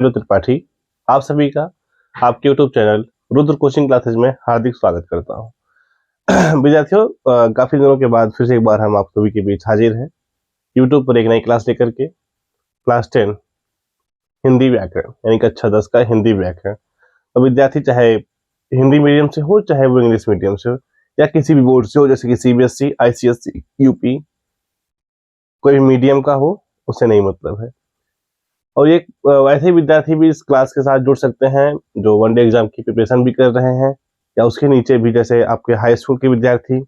त्रिपाठी आप सभी का आपके YouTube channel Rudra coaching classes में हार्दिक स्वागत करता हूं। विद्यार्थियों, काफी दिनों के बाद फिर से एक बार हम आप सभी के बीच हाजिर हैं यूट्यूब पर एक नई क्लास लेकर के। क्लास 10 हिंदी व्याकरण यानी कक्षा 10 का हिंदी व्याकरण। तो विद्यार्थी चाहे हिंदी मीडियम से हो चाहे वो इंग्लिश मीडियम से हो या किसी भी बोर्ड से हो, जैसे कि सीबीएसई, आईसीएसई, यूपी, कोई भी मीडियम का हो, उससे नहीं मतलब है। और ये वैसे ही विद्यार्थी भी इस क्लास के साथ जुड़ सकते हैं जो वनडे एग्जाम की प्रिपरेशन भी कर रहे हैं, या उसके नीचे भी जैसे आपके हाई स्कूल के विद्यार्थी,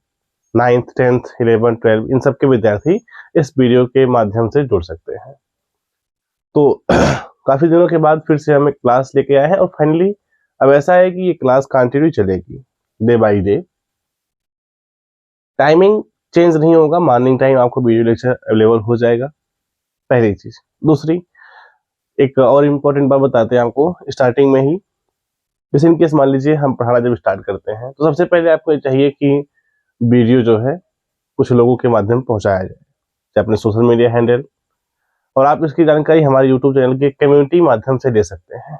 9th 10th 11th 12 इन सब के विद्यार्थी इस वीडियो के माध्यम से जुड़ सकते हैं। तो काफी दिनों के बाद फिर से हम एक क्लास लेके आए हैं और फाइनली अब ऐसा है कि ये क्लास कंटिन्यू चलेगी day by day. Timing change नहीं होगा, मॉर्निंग टाइम आपको वीडियो लेक्चर अवेलेबल हो जाएगा, पहली चीज। दूसरी, एक और इम्पोर्टेंट बात बताते हैं आपको स्टार्टिंग में ही। जैसे इनकेस मान लीजिए हम पढ़ाना जब स्टार्ट करते हैं तो सबसे पहले आपको ये चाहिए कि वीडियो जो है कुछ लोगों के माध्यम पहुंचाया जाए, चाहे अपने सोशल मीडिया हैंडल, और आप इसकी जानकारी हमारे यूट्यूब चैनल के कम्युनिटी माध्यम से ले सकते हैं।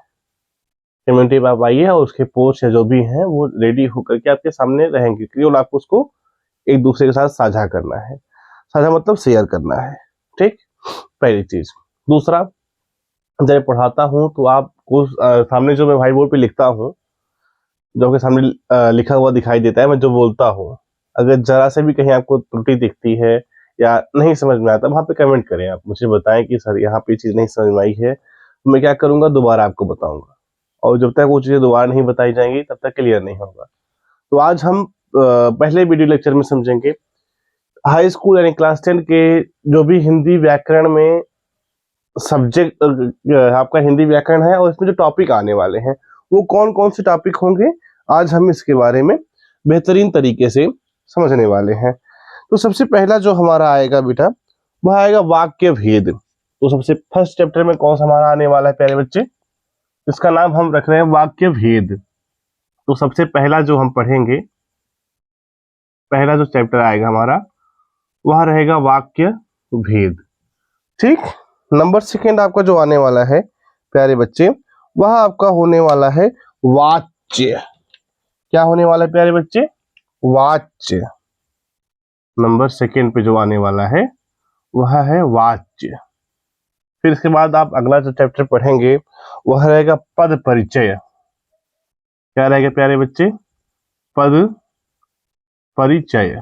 कम्युनिटी पर आप आइए और उसके पोस्ट या जो भी हैं वो रेडी होकर के आपके सामने रहेंगे, केवल आपको उसको एक दूसरे के साथ साझा करना है। साझा मतलब शेयर करना है, ठीक, पहली चीज। दूसरा, जब पढ़ाता हूँ तो आपको सामने जो मैं व्हाइट बोर्ड पे लिखता हूँ, जो आपके सामने लिखा हुआ दिखाई देता है, मैं जो बोलता हूँ, अगर जरा से भी कहीं आपको त्रुटि दिखती है या नहीं समझ में आता, वहां पे कमेंट करें, आप मुझे बताएं कि सर यहाँ पे चीज नहीं समझ में आई है, तो मैं क्या करूंगा, दोबारा आपको बताऊंगा। और जब तक वो चीजें दोबारा नहीं बताई जाएंगी तब तक क्लियर नहीं होगा। तो आज हम पहले वीडियो लेक्चर में समझेंगे हाई स्कूल यानी क्लास 10 के जो भी हिंदी व्याकरण में सब्जेक्ट आपका हिंदी व्याकरण है और इसमें जो टॉपिक आने वाले हैं वो कौन कौन से टॉपिक होंगे, आज हम इसके बारे में बेहतरीन तरीके से समझने वाले हैं। तो सबसे पहला जो हमारा आएगा बेटा, वह आएगा वाक्य भेद। तो सबसे फर्स्ट चैप्टर में कौन सा हमारा आने वाला है प्यारे बच्चे, इसका नाम हम रख रहे हैं वाक्य भेद। तो सबसे पहला जो हम पढ़ेंगे, पहला जो चैप्टर आएगा हमारा वह रहेगा वाक्य भेद, ठीक। नंबर सेकेंड आपका जो आने वाला है प्यारे बच्चे, वह आपका होने वाला है वाच्य। क्या होने वाला है प्यारे बच्चे, वाच्य। नंबर सेकेंड पे जो आने वाला है वह है वाच्य। फिर इसके बाद आप अगला जो चैप्टर पढ़ेंगे वह रहेगा पद परिचय। क्या रहेगा प्यारे बच्चे, पद परिचय,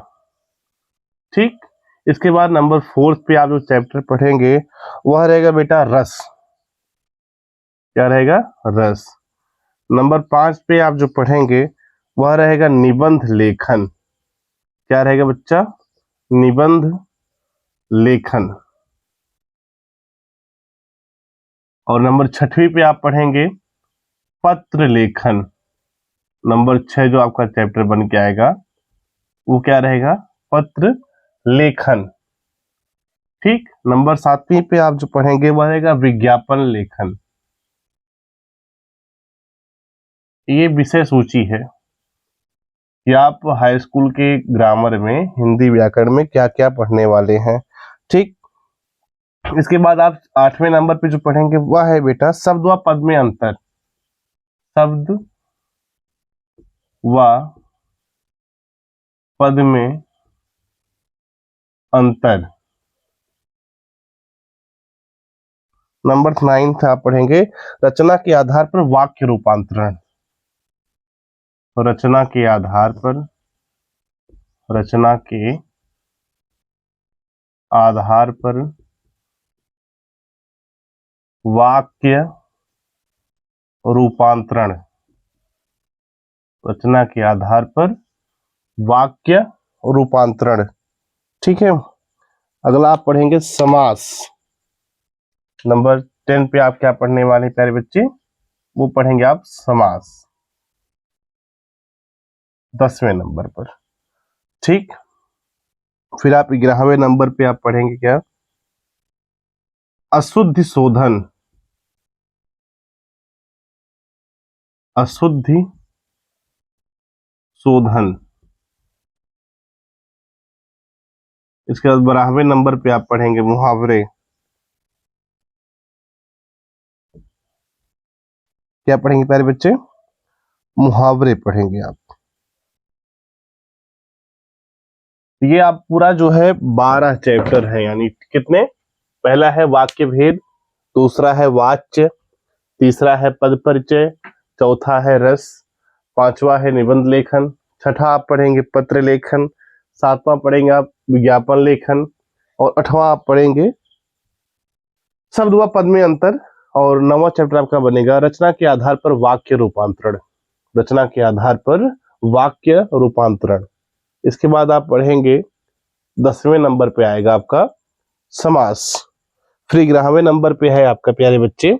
ठीक। इसके बाद नंबर 4 पे आप जो चैप्टर पढ़ेंगे वह रहेगा बेटा रस। क्या रहेगा, रस। नंबर 5 पे आप जो पढ़ेंगे वह रहेगा निबंध लेखन। क्या रहेगा बच्चा, निबंध लेखन। और नंबर 6वीं पे आप पढ़ेंगे पत्र लेखन। नंबर 6 जो आपका चैप्टर बन के आएगा वो क्या रहेगा, पत्र लेखन, ठीक। नंबर 7वीं पे आप जो पढ़ेंगे वह रहेगा विज्ञापन लेखन। ये विषय सूची है कि आप हाई स्कूल के ग्रामर में हिंदी व्याकरण में क्या क्या पढ़ने वाले हैं, ठीक। इसके बाद आप 8वें नंबर पे जो पढ़ेंगे वह है बेटा शब्द व पद में अंतर। शब्द व पद में अंतर। नंबर 9 आप पढ़ेंगे रचना के आधार पर वाक्य रूपांतरण। रचना के आधार पर, रचना के आधार पर वाक्य रूपांतरण। रचना के आधार पर वाक्य रूपांतरण, ठीक है। अगला आप पढ़ेंगे समास। नंबर 10 पे आप क्या पढ़ने वाले हैं प्यारे बच्चे, वो पढ़ेंगे आप समास 10वें नंबर पर, ठीक। फिर आप 11वें नंबर पे आप पढ़ेंगे क्या, अशुद्धि शोधन। अशुद्धि शोधन। इसके बाद 12वें नंबर पे आप पढ़ेंगे मुहावरे। क्या पढ़ेंगे प्यारे बच्चे? मुहावरे पढ़ेंगे आप। ये आप पूरा जो है 12 चैप्टर है, यानी कितने? पहला है वाक्य भेद, दूसरा है वाच्य, तीसरा है पद परिचय, चौथा है रस, पांचवा है निबंध लेखन, छठा आप पढ़ेंगे पत्र लेखन, सातवां पढ़ेंगे आप विज्ञापन लेखन, और आठवां आप पढ़ेंगे शब्द व पद में अंतर, और नौवां चैप्टर आपका बनेगा रचना के आधार पर वाक्य रूपांतरण। रचना के आधार पर वाक्य रूपांतरण। इसके बाद आप पढ़ेंगे 10वें नंबर पे आएगा आपका समास। फिर 11वें नंबर पे है आपका प्यारे बच्चे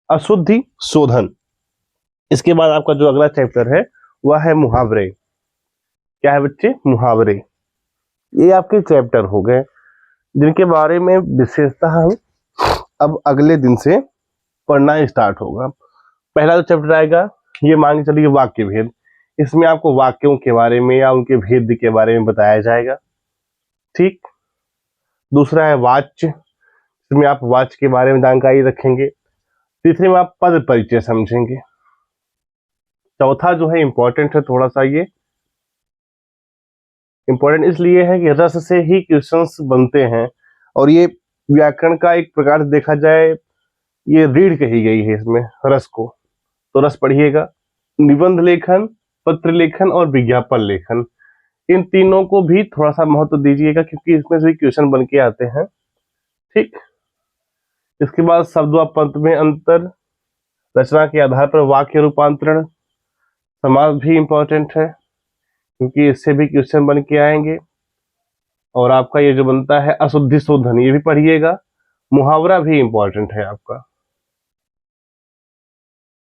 अशुद्धि शोधन। इसके बाद आपका जो अगला चैप्टर है वह है मुहावरे। क्या है बच्चे? मुहावरे। ये आपके चैप्टर हो गए जिनके बारे में विशेषतः हम अब अगले दिन से पढ़ना स्टार्ट होगा। पहला जो चैप्टर आएगा ये मान के चलिए वाक्य भेद। इसमें आपको वाक्यों के बारे में या उनके भेद के बारे में बताया जाएगा। ठीक। दूसरा है वाच्य, इसमें आप वाच्य के बारे में जानकारी रखेंगे। तीसरे में आप पद परिचय समझेंगे। चौथा जो है इंपॉर्टेंट है थोड़ा सा, ये इंपॉर्टेंट इसलिए है कि रस से ही क्वेश्चंस बनते हैं, और ये व्याकरण का एक प्रकार से देखा जाए ये रीढ़ कही गई है इसमें रस को, तो रस पढ़िएगा। निबंध लेखन, पत्र लेखन और विज्ञापन लेखन, इन तीनों को भी थोड़ा सा महत्व दीजिएगा क्योंकि इसमें से क्वेश्चन बन के आते हैं। ठीक। इसके बाद शब्द व पद में अंतर, रचना के आधार पर वाक्य रूपांतरण, समास भी इंपॉर्टेंट है क्योंकि इससे भी क्वेश्चन बन के आएंगे। और आपका ये जो बनता है अशुद्धि शोधन, ये भी पढ़िएगा। मुहावरा भी इंपॉर्टेंट है आपका,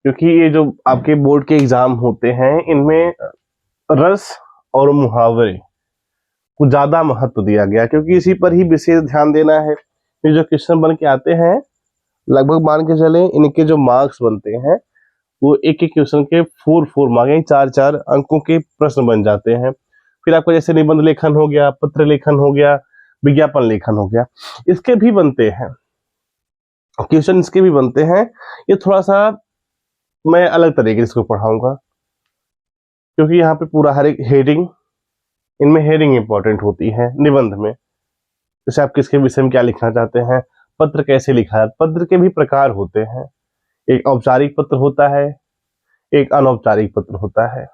क्योंकि ये जो आपके बोर्ड के एग्जाम होते हैं इनमें रस और मुहावरे को ज्यादा महत्व दिया गया, क्योंकि इसी पर ही विशेष ध्यान देना है। ये जो क्वेश्चन बन के आते हैं लगभग मान के चले इनके जो मार्क्स बनते हैं वो एक एक क्वेश्चन के 4 मार्क यानी 4 अंकों के प्रश्न बन जाते हैं। फिर आपको जैसे निबंध लेखन हो गया, पत्र लेखन हो गया, विज्ञापन लेखन हो गया, इसके भी बनते हैं क्वेश्चन, इसके भी बनते हैं। ये थोड़ा सा मैं अलग तरीके से इसको पढ़ाऊंगा क्योंकि यहाँ पे पूरा हर एक हेडिंग, इनमें हेडिंग इंपॉर्टेंट होती है। निबंध में जैसे आप किसके विषय में क्या लिखना चाहते हैं, पत्र कैसे लिखा है, पत्र के भी प्रकार होते हैं। एक औपचारिक पत्र होता है, एक अनौपचारिक पत्र होता है।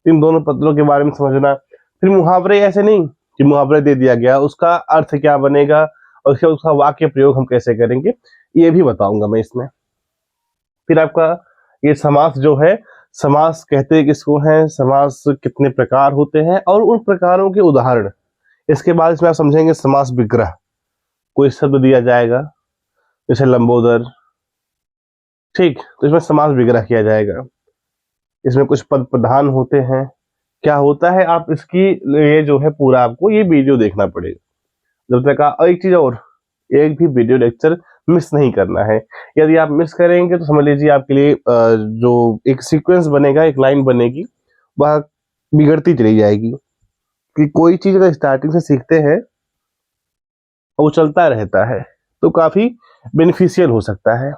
इन दोनों पत्रों के बारे में समझना। फिर मुहावरे, ऐसे नहीं कि मुहावरे दे दिया गया उसका अर्थ क्या बनेगा और उसका वाक्य प्रयोग हम कैसे करेंगे, ये भी बताऊंगा मैं इसमें। फिर आपका ये समास जो है, समास कहते किसको हैं, समास कितने प्रकार होते हैं और उन प्रकारों के उदाहरण। इसके बाद इसमें आप समझेंगे समास विग्रह। कोई शब्द दिया जाएगा जैसे लंबोदर, ठीक, तो इसमें समास विग्रह किया जाएगा। इसमें कुछ पद प्रधान होते हैं, क्या होता है, आप इसकी ये जो है पूरा आपको ये वीडियो देखना पड़ेगा जब तक और एक चीज और, एक भी वीडियो लेक्चर मिस नहीं करना है। यदि आप मिस करेंगे तो समझ लीजिए आपके लिए जो एक सीक्वेंस बनेगा, एक लाइन बनेगी, वह बिगड़ती चली जाएगी। कि कोई चीज अगर स्टार्टिंग से सीखते हैं और वो चलता रहता है तो काफी बेनिफिशियल हो सकता है।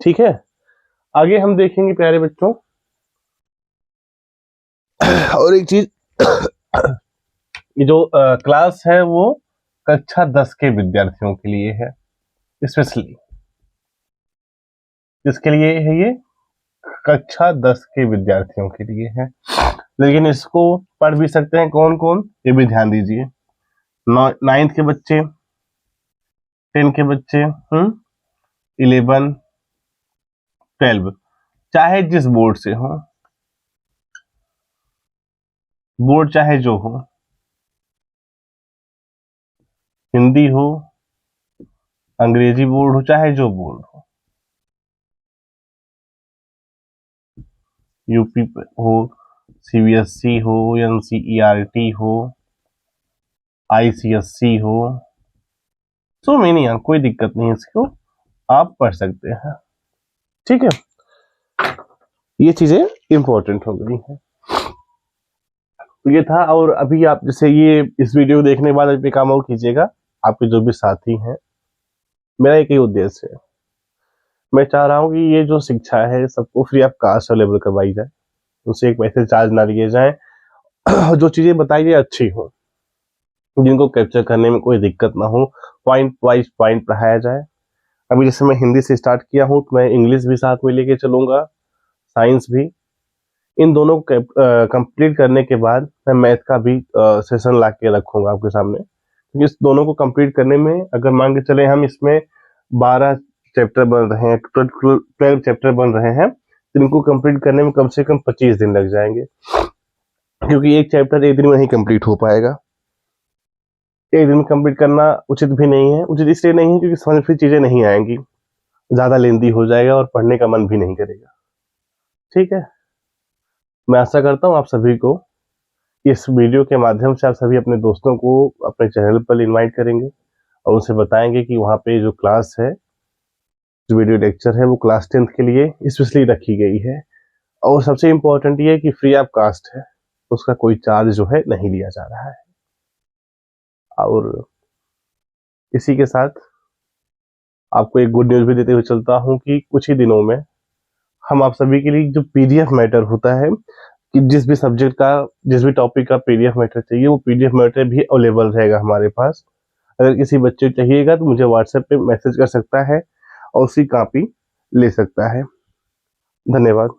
ठीक है, आगे हम देखेंगे प्यारे बच्चों। और एक चीज ये जो क्लास है वो कक्षा 10 के विद्यार्थियों के लिए है, स्पेशली किसके लिए है ये, कक्षा 10 के विद्यार्थियों के लिए है। लेकिन इसको पढ़ भी सकते हैं कौन कौन, ये भी ध्यान दीजिए। 9th के बच्चे, 10 के बच्चे, 11, 12, चाहे जिस बोर्ड से हो, बोर्ड चाहे जो हो, हिंदी हो, अंग्रेजी बोर्ड हो, चाहे जो बोर्ड हो, यूपी हो, सीबीएसई हो, एनसीईआरटी हो, आईसीएसई हो, सो मेनी, कोई दिक्कत नहीं, इसको आप पढ़ सकते हैं। ठीक है, ये चीजें इंपॉर्टेंट हो गई हैं। तो ये था। और अभी आप जैसे ये इस वीडियो को देखने के बाद अभी काम और कीजिएगा, आपके जो भी साथी हैं, मेरा एक ही उद्देश्य है मैं चाह रहा हूँ कि ये जो शिक्षा है सबको फ्री ऑफ कास्ट अवेलेबल करवाई जाए, उनसे एक पैसे चार्ज ना लिए जाए, जो चीज़ें बताई जाए अच्छी हो, जिनको कैप्चर करने में कोई दिक्कत ना हो, पॉइंट वाइज पॉइंट पढ़ाया जाए। अभी जैसे मैं हिंदी से स्टार्ट किया हूँ, मैं इंग्लिश भी साथ में लेके चलूँगा, साइंस भी। इन दोनों को कंप्लीट करने के बाद मैं मैथ का भी सेशन ला के रखूँगा आपके सामने, क्योंकि इस दोनों को कंप्लीट करने में अगर मान के चले हम इसमें 12 चैप्टर बन रहे हैं, 12 चैप्टर बन रहे हैं, तो इनको कंप्लीट करने में कम से कम 25 दिन लग जाएंगे, क्योंकि एक चैप्टर एक दिन में नहीं कंप्लीट हो पाएगा। एक दिन में कंप्लीट करना उचित भी नहीं है। उचित इसलिए नहीं है क्योंकि समझ में फिर चीज़ें नहीं आएंगी, ज़्यादा लेंदी हो जाएगा और पढ़ने का मन भी नहीं करेगा। ठीक है, मैं आशा करता हूँ आप सभी को इस वीडियो के माध्यम से आप सभी अपने दोस्तों को अपने चैनल पर इनवाइट करेंगे और उनसे बताएंगे कि वहाँ पे जो क्लास है, जो वीडियो लेक्चर है, वो क्लास 10th के लिए स्पेशली रखी गई है। और सबसे इम्पोर्टेंट ये है कि फ्री ऑफ कास्ट है, उसका कोई चार्ज जो है नहीं लिया जा रहा है। और इसी के साथ आपको एक गुड न्यूज़ भी देते हुए चलता हूँ कि कुछ ही दिनों में हम आप सभी के लिए जो पीडीएफ मैटर होता है, कि जिस भी सब्जेक्ट का, जिस भी टॉपिक का पीडीएफ मैटर चाहिए, वो पीडीएफ मैटर भी अवेलेबल रहेगा हमारे पास। अगर किसी बच्चे को चाहिएगा तो मुझे व्हाट्सएप पे मैसेज कर सकता है और उसकी कॉपी ले सकता है। धन्यवाद।